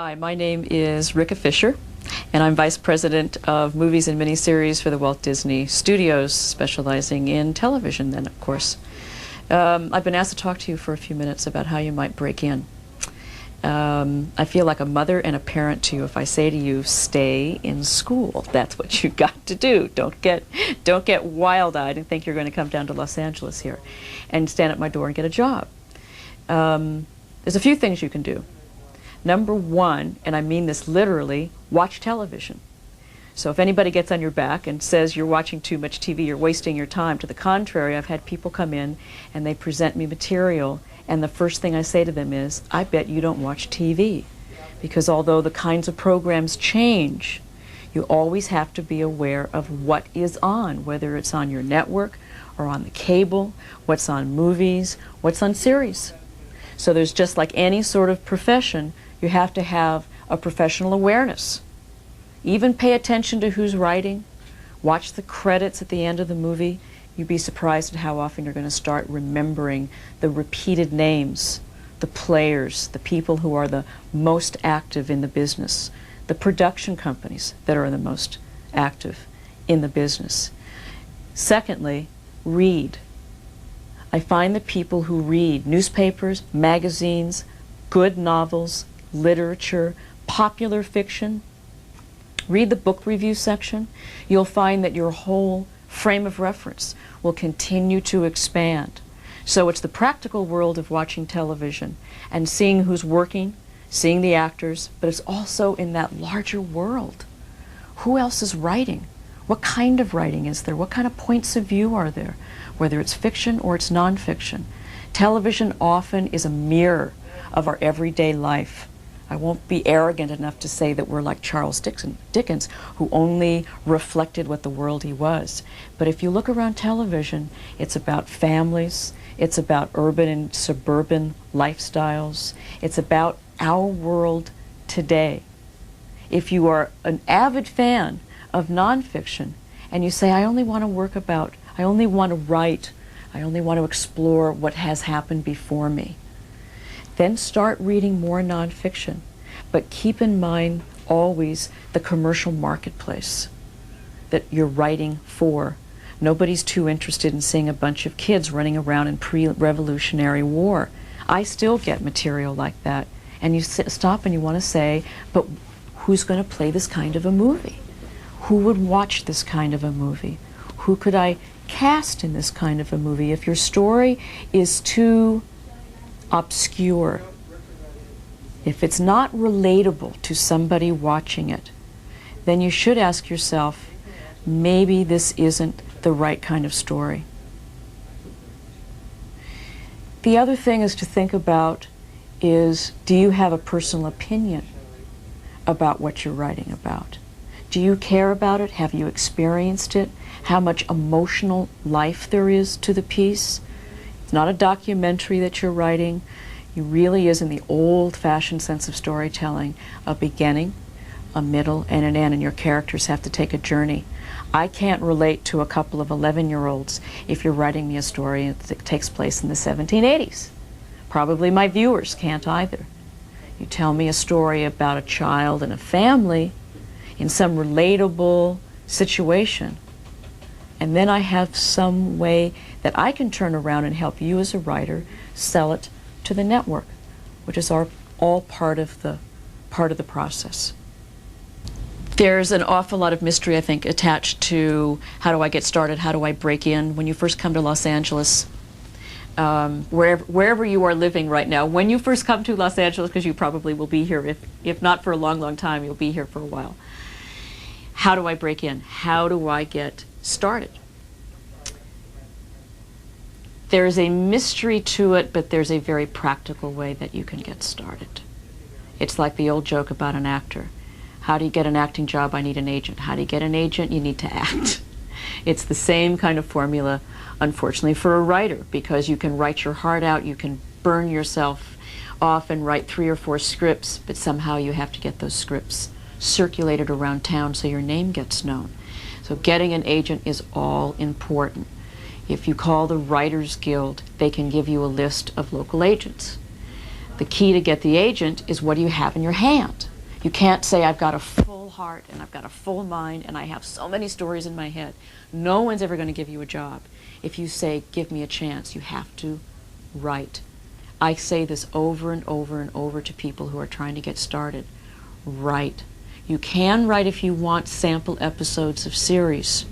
Hi, my name is Ricka Fisha, and I'm Vice President of Movies and Miniseries for the Walt Disney Studios, specializing in television then, of course. I've been asked to talk to you for a few minutes about how you might break in. I feel like a mother and a parent to you if I say to you, stay in school. That's what you've got to do. Don't get wild-eyed and think you're going to come down to Los Angeles here and stand at my door and get a job. There's a few things you can do. Number one, and I mean this literally, watch television. So if anybody gets on your back and says you're watching too much TV, you're wasting your time, to the contrary, I've had people come in and they present me material, and the first thing I say to them is, I bet you don't watch TV. Because although the kinds of programs change, you always have to be aware of what is on, whether it's on your network or on the cable, what's on movies, what's on series. So there's just like any sort of profession, you have to have a professional awareness. Even pay attention to who's writing. Watch the credits at the end of the movie. You'd be surprised at how often you're going to start remembering the repeated names, the players, the people who are the most active in the business, the production companies that are the most active in the business. Secondly, read. I find that people who read newspapers, magazines, good novels, literature, popular fiction, read the book review section, you'll find that your whole frame of reference will continue to expand. So it's the practical world of watching television and seeing who's working, seeing the actors, but it's also in that larger world. Who else is writing? What kind of writing is there? What kind of points of view are there? Whether it's fiction or it's nonfiction. Television often is a mirror of our everyday life. I won't be arrogant enough to say that we're like Charles Dickens, who only reflected what the world he was. But if you look around television, it's about families, it's about urban and suburban lifestyles, it's about our world today. If you are an avid fan of nonfiction and you say, I only want to I only want to write, I only want to explore what has happened before me, then start reading more nonfiction. But keep in mind always the commercial marketplace that you're writing for. Nobody's too interested in seeing a bunch of kids running around in pre-revolutionary war. I still get material like that. And you stop and you want to say, but who's going to play this kind of a movie? Who would watch this kind of a movie? Who could I cast in this kind of a movie? If your story is too obscure, if it's not relatable to somebody watching it, then you should ask yourself, maybe this isn't the right kind of story. The other thing is to think about is, do you have a personal opinion about what you're writing about? Do you care about it? Have you experienced it? How much emotional life there is to the piece? It's not a documentary that you're writing. It really is, in the old-fashioned sense of storytelling, a beginning, a middle, and an end, and your characters have to take a journey. I can't relate to a couple of 11-year-olds if you're writing me a story that takes place in the 1780s. Probably my viewers can't either. You tell me a story about a child and a family in some relatable situation, and then I have some way that I can turn around and help you as a writer sell it to the network, which is all part of the process. There's an awful lot of mystery, I think, attached to how do I get started, how do I break in. When you first come to Los Angeles, wherever you are living right now, when you first come to Los Angeles, because you probably will be here, if not for a long, long time, you'll be here for a while. How do I break in? How do I get started? There's a mystery to it, but there's a very practical way that you can get started. It's like the old joke about an actor. How do you get an acting job? I need an agent. How do you get an agent? You need to act. It's the same kind of formula, unfortunately, for a writer, because you can write your heart out, you can burn yourself off and write 3 or 4 scripts, but somehow you have to get those scripts circulated around town so your name gets known. So getting an agent is all important. If you call the Writers Guild, they can give you a list of local agents. The key to get the agent is, what do you have in your hand? You can't say, I've got a full heart and I've got a full mind and I have so many stories in my head. No one's ever going to give you a job. If you say, give me a chance, you have to write. I say this over and over and over to people who are trying to get started. Write. You can write if you want sample episodes of series.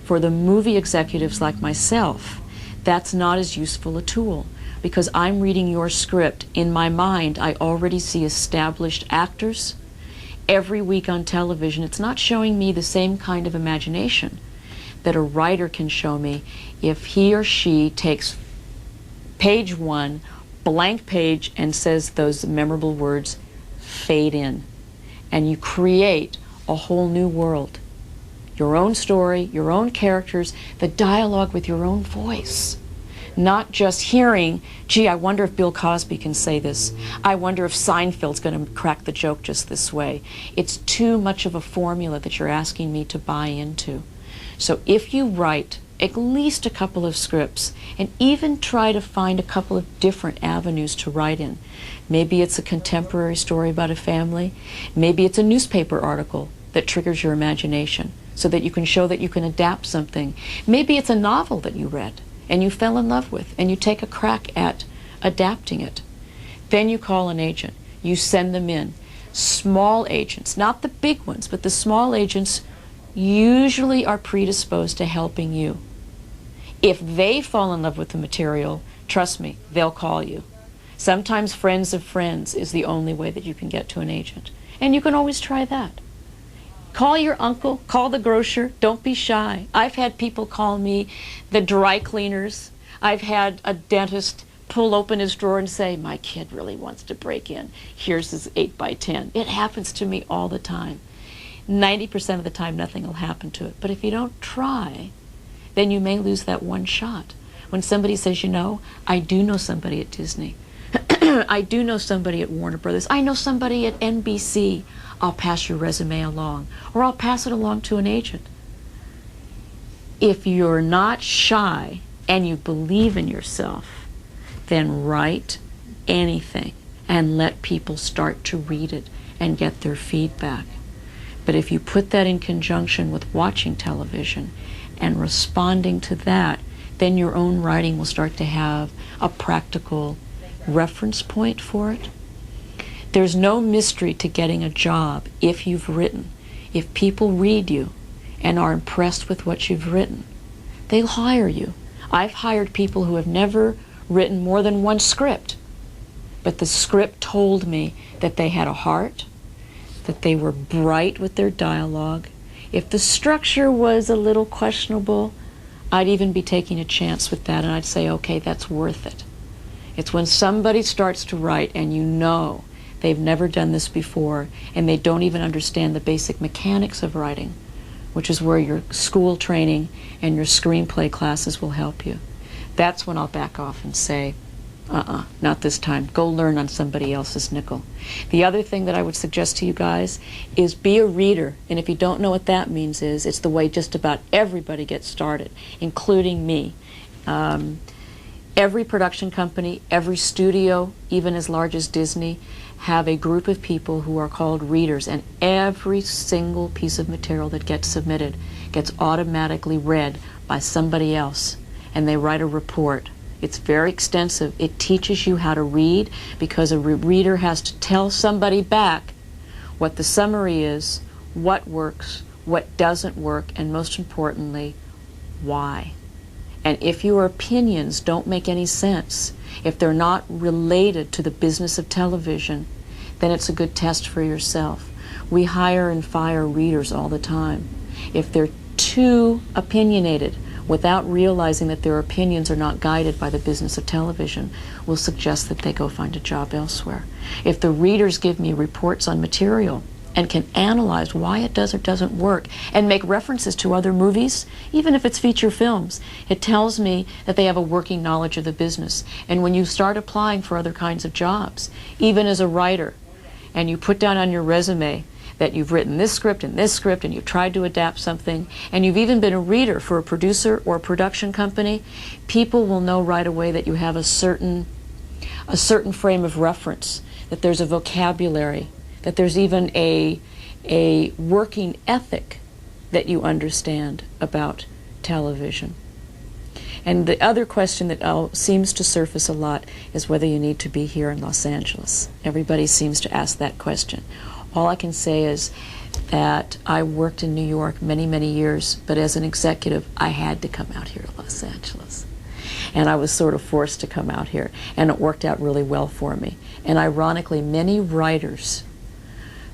For the movie executives like myself, that's not as useful a tool, because I'm reading your script. In my mind, I already see established actors. Every week on television, it's not showing me the same kind of imagination that a writer can show me if he or she takes page 1, blank page, and says those memorable words, fade in. And you create a whole new world. Your own story, your own characters, the dialogue with your own voice. Not just hearing, gee, I wonder if Bill Cosby can say this. I wonder if Seinfeld's going to crack the joke just this way. It's too much of a formula that you're asking me to buy into. So if you write at least a couple of scripts, and even try to find a couple of different avenues to write in. Maybe it's a contemporary story about a family. Maybe it's a newspaper article that triggers your imagination so that you can show that you can adapt something. Maybe it's a novel that you read and you fell in love with, and you take a crack at adapting it. Then you call an agent. You send them in. Small agents, not the big ones, but the small agents usually are predisposed to helping you. If they fall in love with the material, trust me, they'll call you. Sometimes friends of friends is the only way that you can get to an agent. And you can always try that. Call your uncle, call the grocer, don't be shy. I've had people call me the dry cleaners. I've had a dentist pull open his drawer and say, my kid really wants to break in. Here's his 8x10. It happens to me all the time. 90% of the time, nothing will happen to it. But if you don't try, then you may lose that one shot. When somebody says, you know, I do know somebody at Disney. I do know somebody at Warner Brothers. I know somebody at NBC. I'll pass your resume along, or I'll pass it along to an agent. If you're not shy and you believe in yourself, then write anything and let people start to read it and get their feedback. But if you put that in conjunction with watching television and responding to that, then your own writing will start to have a practical reference point for it. There's no mystery to getting a job if you've written. If people read you and are impressed with what you've written, they'll hire you. I've hired people who have never written more than one script, but the script told me that they had a heart, that they were bright with their dialogue. If the structure was a little questionable, I'd even be taking a chance with that, and I'd say, okay, that's worth it. It's when somebody starts to write and you know they've never done this before and they don't even understand the basic mechanics of writing, which is where your school training and your screenplay classes will help you. That's when I'll back off and say, not this time. Go learn on somebody else's nickel. The other thing that I would suggest to you guys is be a reader. And if you don't know what that means, it's the way just about everybody gets started, including me. Every production company, every studio, even as large as Disney, have a group of people who are called readers, and every single piece of material that gets submitted gets automatically read by somebody else, and they write a report. It's very extensive. It teaches you how to read, because a reader has to tell somebody back what the summary is, what works, what doesn't work, and most importantly, why. And if your opinions don't make any sense, if they're not related to the business of television, then it's a good test for yourself. We hire and fire readers all the time. If they're too opinionated without realizing that their opinions are not guided by the business of television, we'll suggest that they go find a job elsewhere. If the readers give me reports on material and can analyze why it does or doesn't work and make references to other movies, even if it's feature films, it tells me that they have a working knowledge of the business. And when you start applying for other kinds of jobs, even as a writer, and you put down on your resume that you've written this script and you've tried to adapt something, and you've even been a reader for a producer or a production company, people will know right away that you have a certain a certain frame of reference, that there's a vocabulary, that there's even a working ethic that you understand about television. And the other question that seems to surface a lot is whether you need to be here in Los Angeles. Everybody seems to ask that question. All I can say is that I worked in New York many, many years, but as an executive, I had to come out here to Los Angeles. And I was sort of forced to come out here, and it worked out really well for me. And ironically, many writers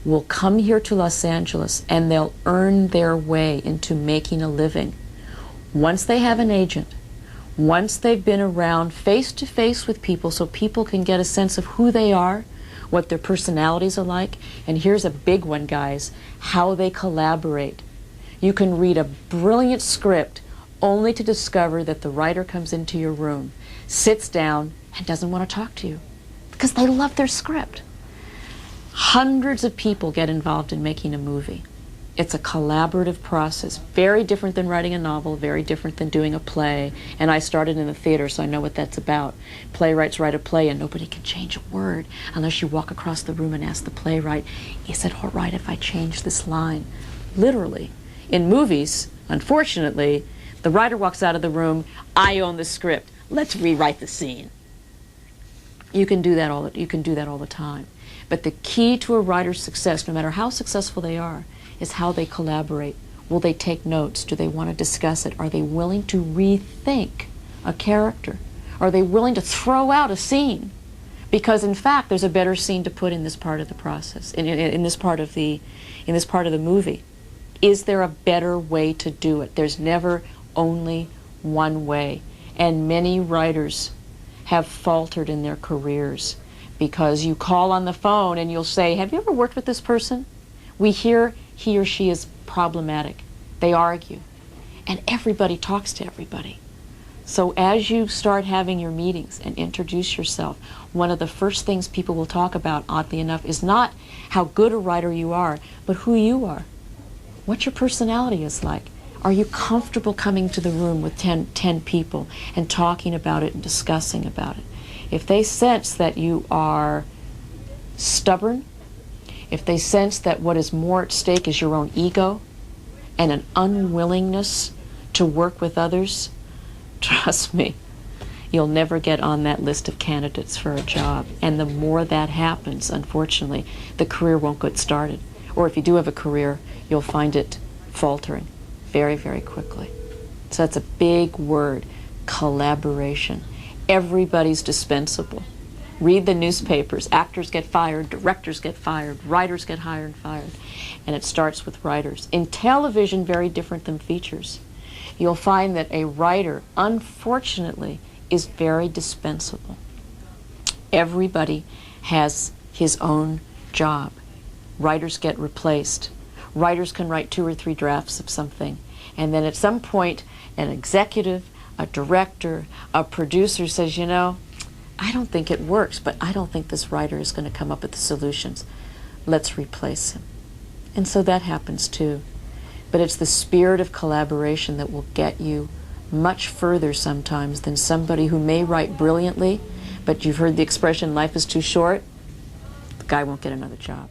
will come here to Los Angeles and they'll earn their way into making a living. Once they have an agent, once they've been around face to face with people so people can get a sense of who they are, what their personalities are like, and here's a big one, guys, how they collaborate. You can read a brilliant script only to discover that the writer comes into your room, sits down, and doesn't want to talk to you because they love their script. Hundreds of people get involved in making a movie. It's a collaborative process, very different than writing a novel, very different than doing a play. And I started in the theater, so I know what that's about. Playwrights write a play, and nobody can change a word unless you walk across the room and ask the playwright, is it all right if I change this line? Literally. In movies, unfortunately, the writer walks out of the room, I own the script, let's rewrite the scene. You can do that all the time. But the key to a writer's success, no matter how successful they are, is how they collaborate. Will they take notes? Do they want to discuss it? Are they willing to rethink a character? Are they willing to throw out a scene? Because in fact, there's a better scene to put in this part of the process, in this part of the movie. Is there a better way to do it? There's never only one way. And many writers have faltered in their careers because you call on the phone and you'll say, have you ever worked with this person? We hear he or she is problematic. They argue. And everybody talks to everybody. So as you start having your meetings and introduce yourself, one of the first things people will talk about, oddly enough, is not how good a writer you are, but who you are. What your personality is like. Are you comfortable coming to the room with 10 people and talking about it and discussing about it? If they sense that you are stubborn, if they sense that what is more at stake is your own ego and an unwillingness to work with others, trust me, you'll never get on that list of candidates for a job. And the more that happens, unfortunately, the career won't get started. Or if you do have a career, you'll find it faltering very, very quickly. So that's a big word, collaboration. Everybody's dispensable. Read the newspapers. Actors get fired, directors get fired, writers get hired and fired. And it starts with writers. In television, very different than features. You'll find that a writer, unfortunately, is very dispensable. Everybody has his own job. Writers get replaced. Writers can write 2 or 3 drafts of something. And then at some point, an executive, a director, a producer says, you know, I don't think it works, but I don't think this writer is going to come up with the solutions. Let's replace him. And so that happens too. But it's the spirit of collaboration that will get you much further sometimes than somebody who may write brilliantly, but you've heard the expression, life is too short, the guy won't get another job.